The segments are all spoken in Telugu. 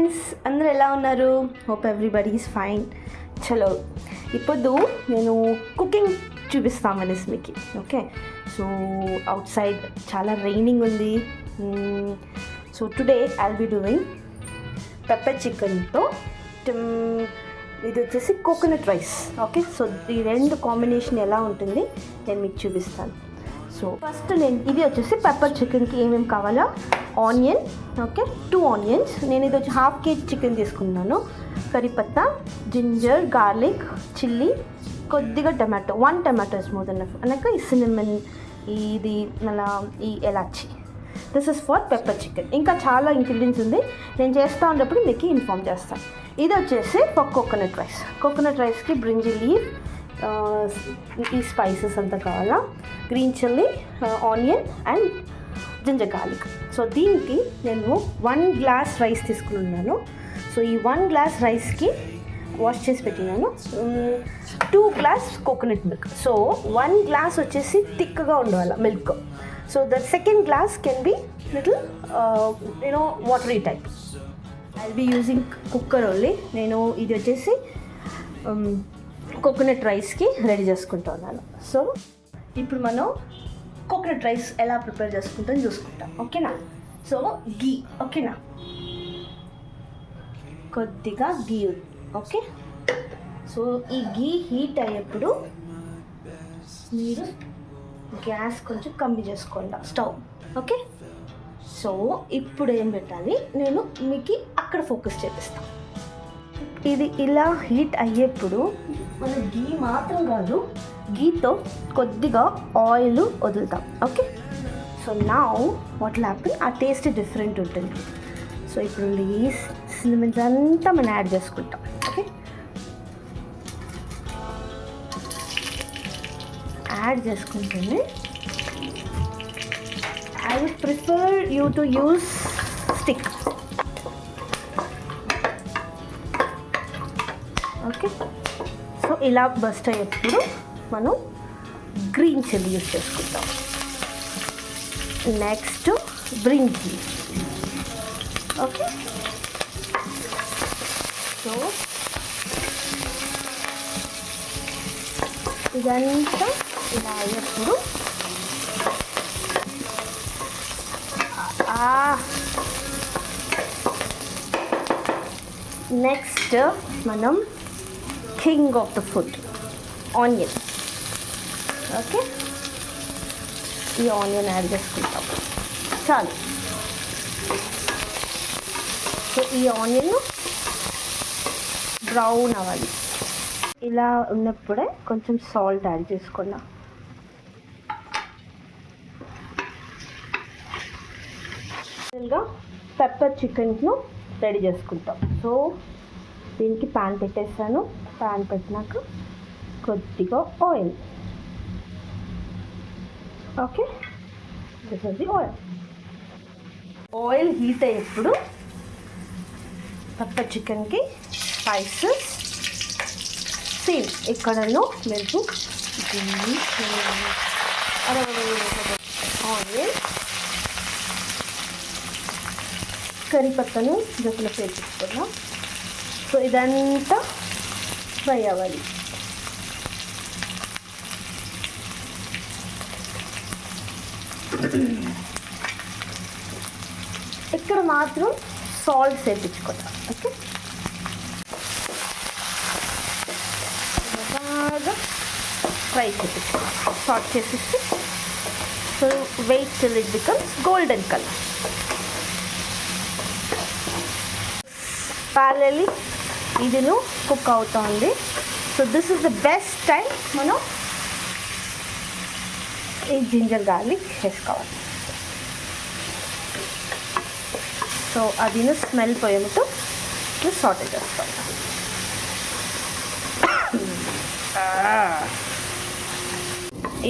ఫ్రెండ్స్, అందరూ ఎలా ఉన్నారు? Hope everybody is fine. చలో, ఇప్పుడు నేను కుకింగ్ చూపిస్తాను అనేసి మీకు. ఓకే, సో అవుట్ సైడ్ చాలా రైనింగ్ ఉంది. So today I'll be doing pepper చికెన్తో ఇది వచ్చేసి కోకోనట్ రైస్. ఓకే, సో ఈ రెండు కాంబినేషన్ ఎలా ఉంటుంది నేను మీకు చూపిస్తాను. సో ఫస్ట్ ఇది వచ్చేసి పెప్పర్ చికెన్కి ఏమేమి కావాలో, ఆనియన్, ఓకే 2 ఆనియన్స్, నేను ఇది వచ్చి 1/2 kg చికెన్ తీసుకున్నాను. కరిపత్తా, జింజర్, గార్లిక్, చిల్లీ, కొద్దిగా tomato, 1 tomato is more than enough. అనక ఈ సిన్నమన్, ఇది మళ్ళీ ఈ elaichi. This is for pepper chicken. ఇంకా చాలా ఇంగ్రీడియంట్స్ ఉంది, నేను చేస్తూ ఉన్నప్పుడు మీకు ఇన్ఫామ్ చేస్తాను. ఇది వచ్చేసి ఫర్ కోకోనట్ రైస్. కోకోనట్ రైస్కి బ్రింజి లీవ్, ఈ స్పైసెస్ అంతా కావాలా, green chilli, onion and ginger garlic. So దీనికి నేను 1 గ్లాస్ రైస్ తీసుకున్నాను. సో ఈ 1 గ్లాస్ రైస్కి వాష్ చేసి పెట్టినాను 2 glass coconut milk. So 1 glass వచ్చేసి థిక్గా ఉండాలి milk. So the second glass can be little watery type. I will be using cooker only. నేను ఇది వచ్చేసి కోకోనట్ రైస్కి రెడీ చేసుకుంటున్నాను. సో ఇప్పుడు మనం కోకోనట్ రైస్ ఎలా ప్రిపేర్ చేసుకుంటాం చూసుకుంటాం. ఓకేనా? సో గీ, ఓకేనా, కొద్దిగా గీ. ఓకే, సో ఈ గీ హీట్ అయ్యేప్పుడు మీరు గ్యాస్ కొంచెం కమ్మి చేసుకోండి స్టవ్. ఓకే, సో ఇప్పుడు ఏం పెట్టాలి నేను మీకు అక్కడ ఫోకస్ చేపిస్తాను. ఇది ఇలా హీట్ అయ్యేప్పుడు మన గీ మాత్రం కాదు, గీతో కొద్దిగా ఆయిల్ వదులుతాం. Okay, so now what will happen, ఆ టేస్ట్ డిఫరెంట్ ఉంటుంది. సో ఇప్పుడు ఈ సిన్నమన్స్ అంతా మనం యాడ్ చేసుకుంటాం. ఓకే, యాడ్ చేసుకుంటుంది. I would prefer you to use stick. Okay, so ఇలా బస్ట్ అయ్యేప్పుడు మనం గ్రీన్ చిల్లీ యూస్ చేసుకుంటాం. Next brinjal. ఓకే, సో ఇదంతా ఇలా అయ్యేప్పుడు నెక్స్ట్ మనం king of the food onion. Okay, ఈ ఆనియన్ యాడ్ చేసుకుంటాం చాలు. సో ఈ ఆనియన్ బ్రౌన్ అవ్వాలి. ఇలా ఉన్నప్పుడే కొంచెం సాల్ట్ యాడ్ చేసుకున్నా. పెప్పర్ చికెన్ను రెడీ చేసుకుంటాం. సో దీనికి ప్యాన్ పెట్టేస్తాను. ప్యాన్ పెట్టినాక కొద్దిగా oil. Okay, this is the oil. Oil heat అయ్యేప్పుడు పెప్పర్ చికెన్కి స్పైసెస్ సేమ్ ఇక్కడను మీకు ఆనియన్, కరిపత్తను జతలో పేర్చుకున్నాం. సో ఇదంతా ఫ్రై అవ్వాలి. ఇక్కడ మాత్రం సాల్ట్ వేయించుకుంటాం. ఓకే, బాగా ఫ్రై చేయించుకోవాలి. సాల్ట్ చేసేసి so wait till it becomes golden colour. Parallelly ఇదిను కుక్ అవుతుంది. So this is the best time మనం ఈ జింజర్ గార్లిక్ వేసుకోవాలి. సో అది స్మెల్ పోయేటట్టు సాటే చేస్తాం.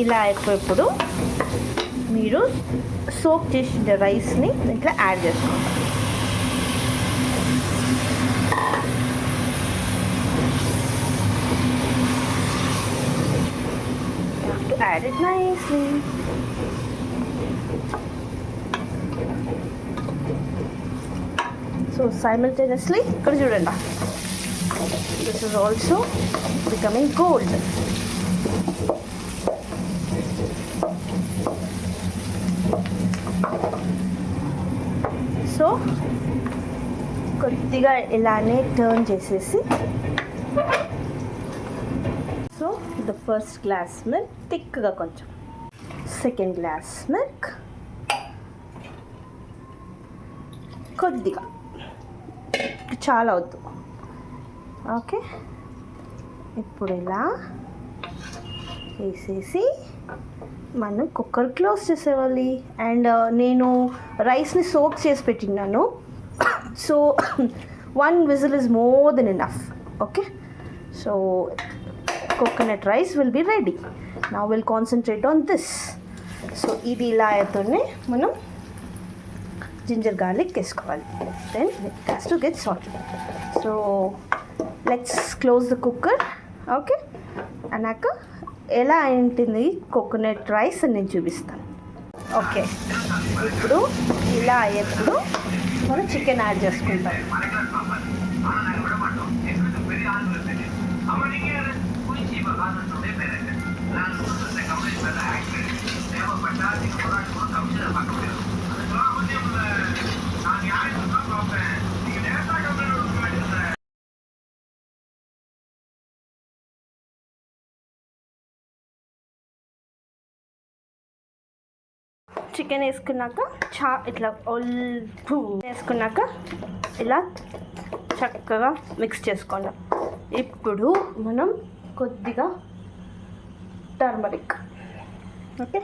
ఇలా అయిపోయేప్పుడు మీరు సోక్ చేసిన రైస్ని ఇట్లా యాడ్ చేసుకోండి. Add it nicely. So simultaneously ఇక్కడ చూడండి, this is also becoming gold. So కొద్దిగా ఇలానే టర్న్ చేసేసి, so the first glass milk థిక్గా కొంచెం, సెకండ్ గ్లాస్ మిల్క్ కొద్దిగా, చాలా వద్దు. ఓకే, ఇప్పుడు ఇలా వేసేసి మనం కుక్కర్ క్లోజ్ చేసేవాలి. అండ్ నేను రైస్ని సోక్ చేసి పెట్టినాను, so 1 whistle is more than enough. Okay, so coconut rice will be ready. Now will concentrate on this. So ఇది ఇలా అయితేనే మనం జింజర్ గార్లిక్ వేసుకోవాలి. Then it has to get salted. So let's close the cooker. Okay, అన్నాక ఎలా అయింటుంది కోకోనట్ రైస్ అని నేను చూపిస్తాను. ఓకే, ఇప్పుడు ఇలా అయ్యేప్పుడు మనం చికెన్ యాడ్ చేసుకుంటాం. చికెన్ వేసుకున్నాక ఇట్లా వేసుకున్నాక ఇలా చక్కగా మిక్స్ చేసుకోండి. ఇప్పుడు మనం కొద్దిగా టర్మరిక్, ఓకే,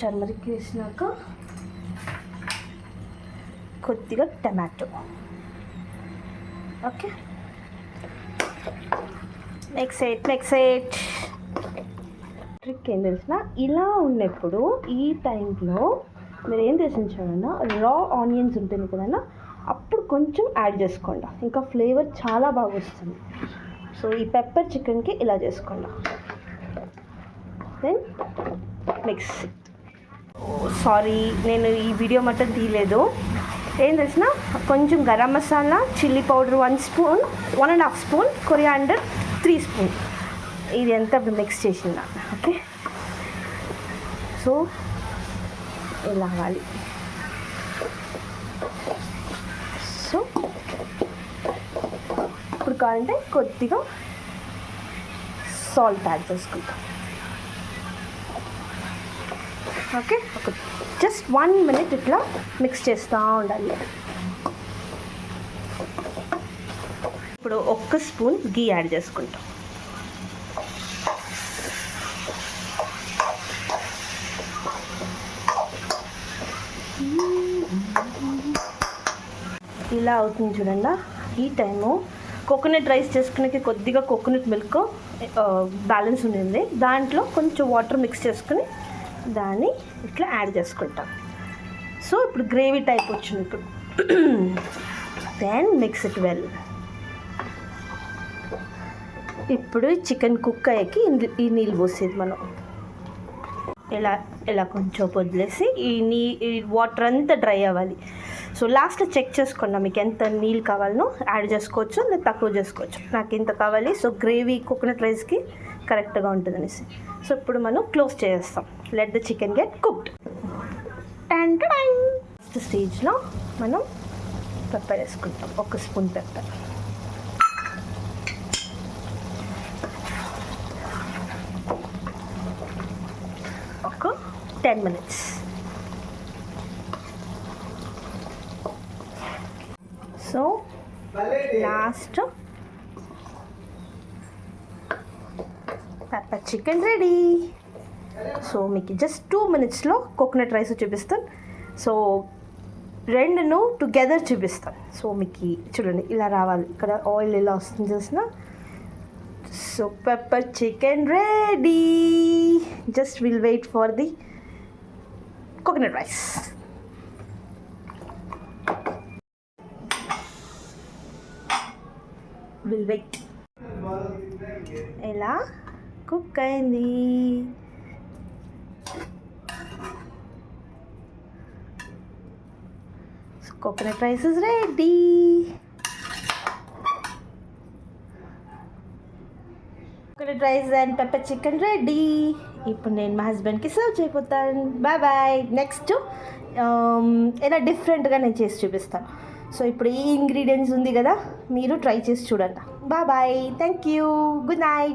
టర్మరిక్ వేసినాక కొద్దిగా tomato. Okay, mix it. Trick ఏం తెలిసిన, ఇలా ఉన్నప్పుడు ఈ టైంలో మీరు ఏం చేసించాలన్నా రా ఆనియన్స్ ఉంటుంది కదన్నా, అప్పుడు కొంచెం యాడ్ చేసుకోండి, ఇంకా ఫ్లేవర్ చాలా బాగా వస్తుంది. సో ఈ పెప్పర్ చికెన్కి ఇలా చేసుకోండి. Then mix. సారీ, నేను ఈ వీడియో మొత్తం తీయలేదు. ఏం తెలిసిన, కొంచెం garam masala, chilli powder 1 spoon, 1.5 spoon, coriander 3 spoon, ఇది అంతా మిక్స్ చేసిందా. ఓకే, సో ఇలా అవ్వాలి. సో ఇప్పుడు కావాలంటే కొద్దిగా సాల్ట్ యాడ్ చేసుకుంటాం. ఓకే, జస్ట్ 1 మినిట్ ఇట్లా మిక్స్ చేస్తూ ఉండాలి. ఇప్పుడు 1 స్పూన్ గీ యాడ్ చేసుకుంటాం. ఇలా అవుతుంది చూడండి. ఈ టైము కోకోనట్ రైస్ చేసుకునే కొద్దిగా కోకోనట్ మిల్క్ బ్యాలెన్స్ ఉండింది, దాంట్లో కొంచెం వాటర్ మిక్స్ చేసుకుని దాన్ని ఇట్లా యాడ్ చేసుకుంటాం. సో ఇప్పుడు గ్రేవీ టైప్ వచ్చింది ఇప్పుడు. Then mix it well. ఇప్పుడు చికెన్ కుక్ అయ్యాకి ఈ నీళ్ళు పోసేది మనం ఇలా కొంచెం వదిలేసి ఈ వాటర్ అంతా డ్రై అవ్వాలి. సో లాస్ట్లో చెక్ చేసుకోండి మీకు ఎంత నీళ్ళు కావాలనో యాడ్ చేసుకోవచ్చు, లేదా తక్కువ చేసుకోవచ్చు. నాకు ఇంత కావాలి, సో గ్రేవీ కోకోనట్ రైస్కి కరెక్ట్గా ఉంటుంది అనేసి. సో ఇప్పుడు మనం క్లోజ్ చేసేస్తాం. Let the chicken get cooked. First స్టేజ్లో మనం పెప్పర్ వేసుకుంటాం, 1 స్పూన్ పెప్పర్. ఒక 10 minutes. So last pepper chicken ready. So మీకు జస్ట్ 2 minutesలో కోకోనట్ రైస్ చూపిస్తాను. సో రెండును టుగెదర్ చూపిస్తాను. సో మీకు చూడండి ఇలా రావాలి, ఇక్కడ ఆయిల్ ఇలా వస్తుంది చూసిన. So pepper chicken ready. Just will wait for the coconut rice. Will wait. ఇలా కుక్ అయింది. Coconut rice is ready. Coconut rice and pepper chicken ready. ఇప్పుడు నేను మా హస్బెండ్కి సర్వ్ చేయబోతాను. Bye bye. నెక్స్ట్ ఇలా డిఫరెంట్గా నేను చేసి చూపిస్తాను. సో ఇప్పుడు ఈ ఇంగ్రీడియంట్స్ ఉంది కదా, మీరు ట్రై చేసి చూడండి. Bye bye. Thank you. Good night.